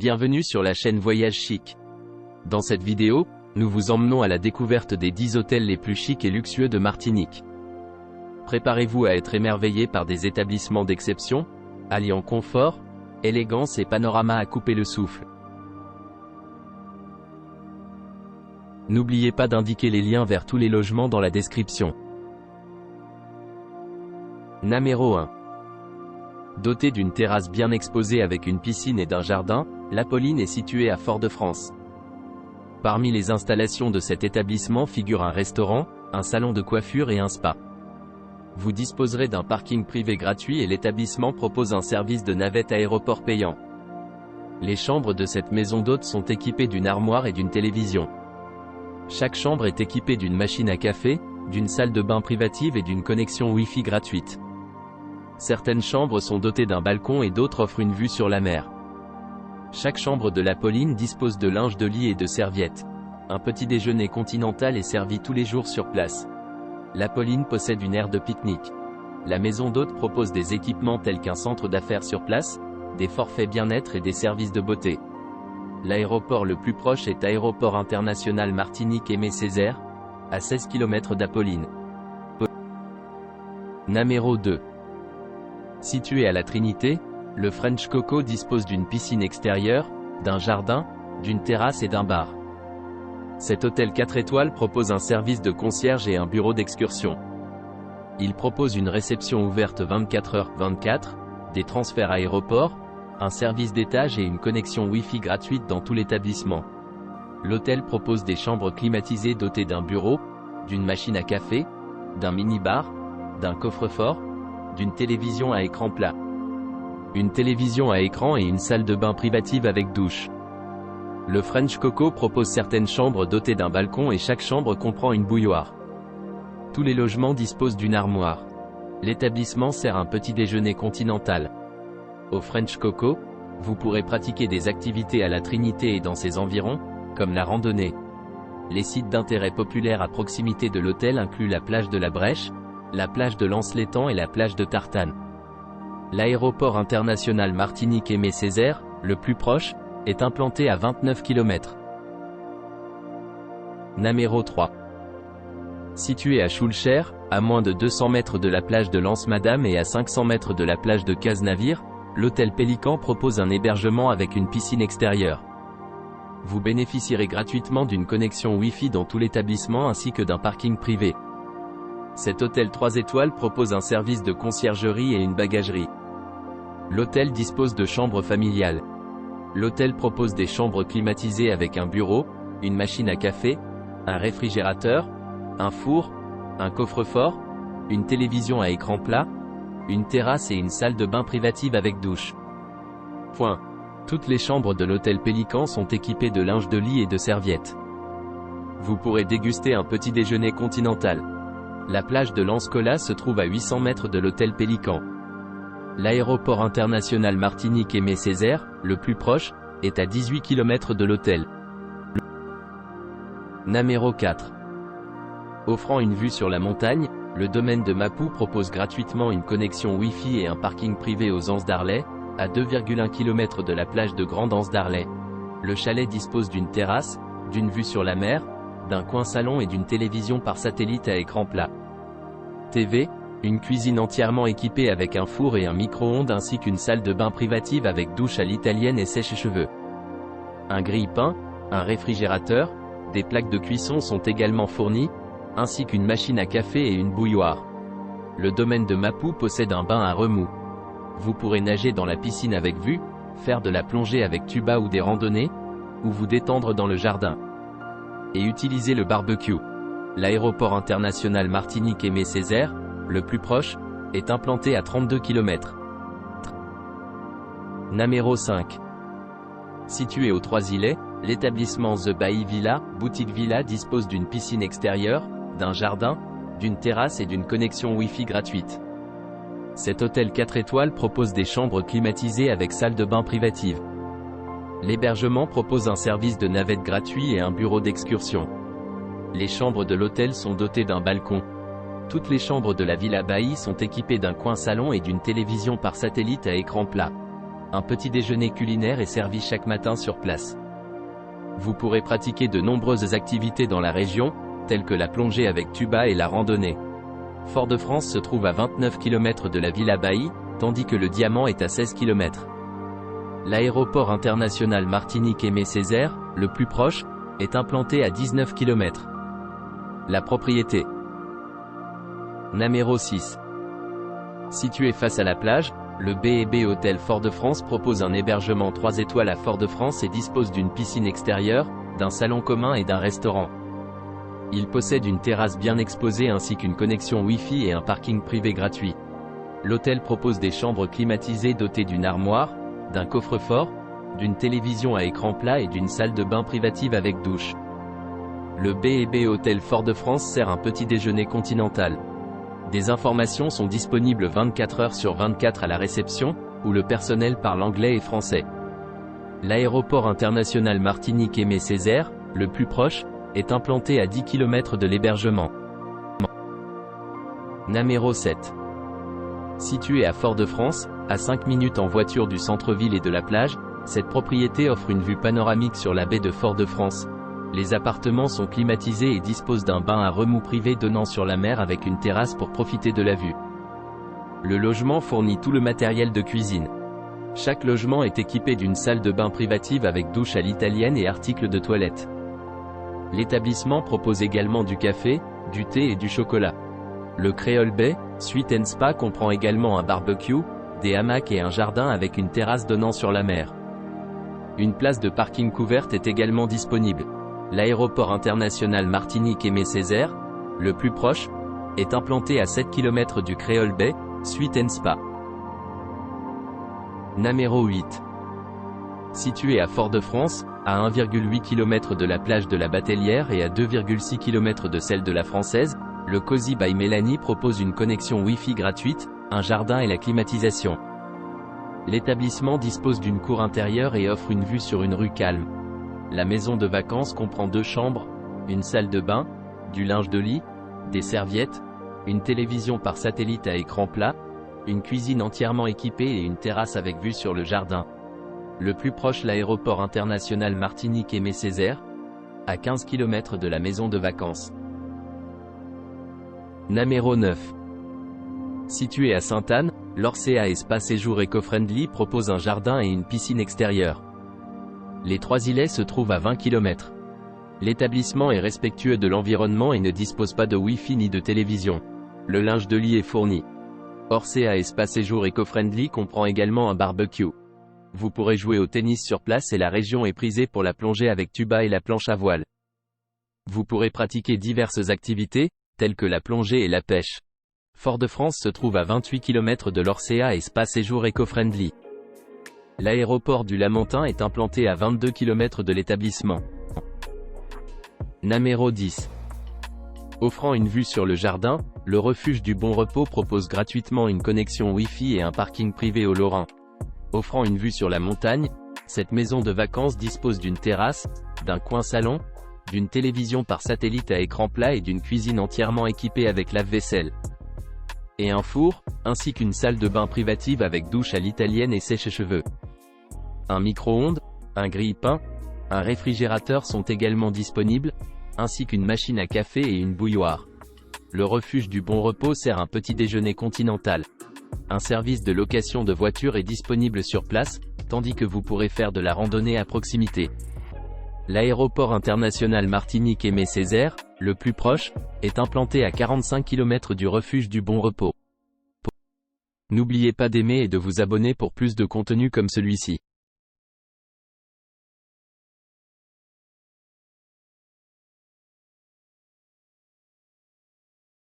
Bienvenue sur la chaîne Voyage Chic. Dans cette vidéo, nous vous emmenons à la découverte des 10 hôtels les plus chics et luxueux de Martinique. Préparez-vous à être émerveillé par des établissements d'exception, alliant confort, élégance et panorama à couper le souffle. N'oubliez pas d'indiquer les liens vers tous les logements dans la description. Numéro 1. Doté d'une terrasse bien exposée avec une piscine et d'un jardin, l'Apolline est située à Fort-de-France. Parmi les installations de cet établissement figurent un restaurant, un salon de coiffure et un spa. Vous disposerez d'un parking privé gratuit et l'établissement propose un service de navette aéroport payant. Les chambres de cette maison d'hôtes sont équipées d'une armoire et d'une télévision. Chaque chambre est équipée d'une machine à café, d'une salle de bain privative et d'une connexion Wi-Fi gratuite. Certaines chambres sont dotées d'un balcon et d'autres offrent une vue sur la mer. Chaque chambre de l'Apolline dispose de linge de lit et de serviettes. Un petit déjeuner continental est servi tous les jours sur place. L'Apolline possède une aire de pique-nique. La maison d'hôtes propose des équipements tels qu'un centre d'affaires sur place, des forfaits bien-être et des services de beauté. L'aéroport le plus proche est Aéroport International Martinique Aimé Césaire, à 16 km d'Apolline. Numéro 2. Situé à la Trinité, le French Coco dispose d'une piscine extérieure, d'un jardin, d'une terrasse et d'un bar. Cet hôtel 4 étoiles propose un service de concierge et un bureau d'excursion. Il propose une réception ouverte 24h/24, des transferts aéroports, un service d'étage et une connexion Wi-Fi gratuite dans tout l'établissement. L'hôtel propose des chambres climatisées dotées d'un bureau, d'une machine à café, d'un mini-bar, d'un coffre-fort, d'une télévision à écran plat. Une télévision à écran et une salle de bain privative avec douche. Le French Coco propose certaines chambres dotées d'un balcon et chaque chambre comprend une bouilloire. Tous les logements disposent d'une armoire. L'établissement sert un petit déjeuner continental. Au French Coco, vous pourrez pratiquer des activités à la Trinité et dans ses environs, comme la randonnée. Les sites d'intérêt populaire à proximité de l'hôtel incluent la plage de la Brèche, la plage de l'Anse-l'Étang et la plage de Tartane. L'aéroport international Martinique Aimé Césaire, le plus proche, est implanté à 29 km. Numéro 3. Situé à Schulcher, à moins de 200 mètres de la plage de l'Anse-Madame et à 500 mètres de la plage de Cazenavire, l'hôtel Pélican propose un hébergement avec une piscine extérieure. Vous bénéficierez gratuitement d'une connexion Wi-Fi dans tout l'établissement ainsi que d'un parking privé. Cet hôtel 3 étoiles propose un service de conciergerie et une bagagerie. L'hôtel dispose de chambres familiales. L'hôtel propose des chambres climatisées avec un bureau, une machine à café, un réfrigérateur, un four, un coffre-fort, une télévision à écran plat, une terrasse et une salle de bain privative avec douche. Toutes les chambres de l'hôtel Pélican sont équipées de linge de lit et de serviettes. Vous pourrez déguster un petit déjeuner continental. La plage de l'Anse-Colas se trouve à 800 mètres de l'hôtel Pélican. L'aéroport international Martinique Aimé Césaire, le plus proche, est à 18 km de l'hôtel. Numéro 4. Offrant une vue sur la montagne, le domaine de Mapou propose gratuitement une connexion Wi-Fi et un parking privé aux Anses d'Arlet, à 2,1 km de la plage de Grande Anse d'Arlet. Le chalet dispose d'une terrasse, d'une vue sur la mer, d'un coin salon et d'une télévision par satellite à écran plat. TV, une cuisine entièrement équipée avec un four et un micro-ondes ainsi qu'une salle de bain privative avec douche à l'italienne et sèche-cheveux. Un grille-pain, un réfrigérateur, des plaques de cuisson sont également fournies, ainsi qu'une machine à café et une bouilloire. Le domaine de Mapou possède un bain à remous. Vous pourrez nager dans la piscine avec vue, faire de la plongée avec tuba ou des randonnées, ou vous détendre dans le jardin. Et utiliser le barbecue. L'aéroport international Martinique Aimé Césaire, le plus proche, est implanté à 32 km. Numéro 5. Situé aux Trois-Îlets, l'établissement The Bailly Villa, boutique Villa dispose d'une piscine extérieure, d'un jardin, d'une terrasse et d'une connexion Wi-Fi gratuite. Cet hôtel 4 étoiles propose des chambres climatisées avec salle de bain privative. L'hébergement propose un service de navette gratuit et un bureau d'excursion. Les chambres de l'hôtel sont dotées d'un balcon. Toutes les chambres de la Villa Bailly sont équipées d'un coin salon et d'une télévision par satellite à écran plat. Un petit déjeuner culinaire est servi chaque matin sur place. Vous pourrez pratiquer de nombreuses activités dans la région, telles que la plongée avec tuba et la randonnée. Fort-de-France se trouve à 29 km de la Villa Bailly, tandis que le Diamant est à 16 km. L'aéroport international Martinique-Aimé Césaire, le plus proche, est implanté à 19 km. La propriété. Numéro 6. Situé face à la plage, le B&B Hôtel Fort-de-France propose un hébergement 3 étoiles à Fort-de-France et dispose d'une piscine extérieure, d'un salon commun et d'un restaurant. Il possède une terrasse bien exposée ainsi qu'une connexion Wi-Fi et un parking privé gratuit. L'hôtel propose des chambres climatisées dotées d'une armoire, d'un coffre-fort, d'une télévision à écran plat et d'une salle de bain privative avec douche. Le B&B Hôtel Fort-de-France sert un petit déjeuner continental. Des informations sont disponibles 24 heures sur 24 à la réception, où le personnel parle anglais et français. L'aéroport international Martinique-Aimé Césaire, le plus proche, est implanté à 10 km de l'hébergement. Numéro 7. Situé à Fort-de-France, à 5 minutes en voiture du centre-ville et de la plage, cette propriété offre une vue panoramique sur la baie de Fort-de-France. Les appartements sont climatisés et disposent d'un bain à remous privé donnant sur la mer avec une terrasse pour profiter de la vue. Le logement fournit tout le matériel de cuisine. Chaque logement est équipé d'une salle de bain privative avec douche à l'italienne et articles de toilette. L'établissement propose également du café, du thé et du chocolat. Le Creole Bay, Suite & Spa comprend également un barbecue, des hamacs et un jardin avec une terrasse donnant sur la mer. Une place de parking couverte est également disponible. L'aéroport international Martinique-Aimé Césaire, le plus proche, est implanté à 7 km du Creole Bay, Suite & Spa. Numéro 8. Situé à Fort-de-France, à 1,8 km de la plage de la Batellière et à 2,6 km de celle de la Française, le Cozy by Mélanie propose une connexion Wi-Fi gratuite, un jardin et la climatisation. L'établissement dispose d'une cour intérieure et offre une vue sur une rue calme. La maison de vacances comprend 2 chambres, une salle de bain, du linge de lit, des serviettes, une télévision par satellite à écran plat, une cuisine entièrement équipée et une terrasse avec vue sur le jardin. Le plus proche l'aéroport international Martinique-Aimé Césaire, à 15 km de la maison de vacances. Numéro 9. Situé à Sainte-Anne, l'Orcea Espace Séjour Eco-Friendly propose un jardin et une piscine extérieure. Les 3 îlets se trouvent à 20 km. L'établissement est respectueux de l'environnement et ne dispose pas de Wi-Fi ni de télévision. Le linge de lit est fourni. Orcea Espace Séjour Eco-Friendly comprend également un barbecue. Vous pourrez jouer au tennis sur place et la région est prisée pour la plongée avec tuba et la planche à voile. Vous pourrez pratiquer diverses activités, telles que la plongée et la pêche. Fort-de-France se trouve à 28 km de l'Orcea Espace Séjour Eco-Friendly. L'aéroport du Lamentin est implanté à 22 km de l'établissement. Numéro 10. Offrant une vue sur le jardin, le refuge du Bon Repos propose gratuitement une connexion Wi-Fi et un parking privé au Lorrain. Offrant une vue sur la montagne, cette maison de vacances dispose d'une terrasse, d'un coin salon, d'une télévision par satellite à écran plat et d'une cuisine entièrement équipée avec lave-vaisselle et un four, ainsi qu'une salle de bain privative avec douche à l'italienne et sèche-cheveux. Un micro-ondes, un grille-pain, un réfrigérateur sont également disponibles, ainsi qu'une machine à café et une bouilloire. Le refuge du Bon Repos sert un petit déjeuner continental. Un service de location de voitures est disponible sur place, tandis que vous pourrez faire de la randonnée à proximité. L'aéroport international Martinique-Aimé Césaire, le plus proche, est implanté à 45 km du refuge du Bon Repos. N'oubliez pas d'aimer et de vous abonner pour plus de contenu comme celui-ci.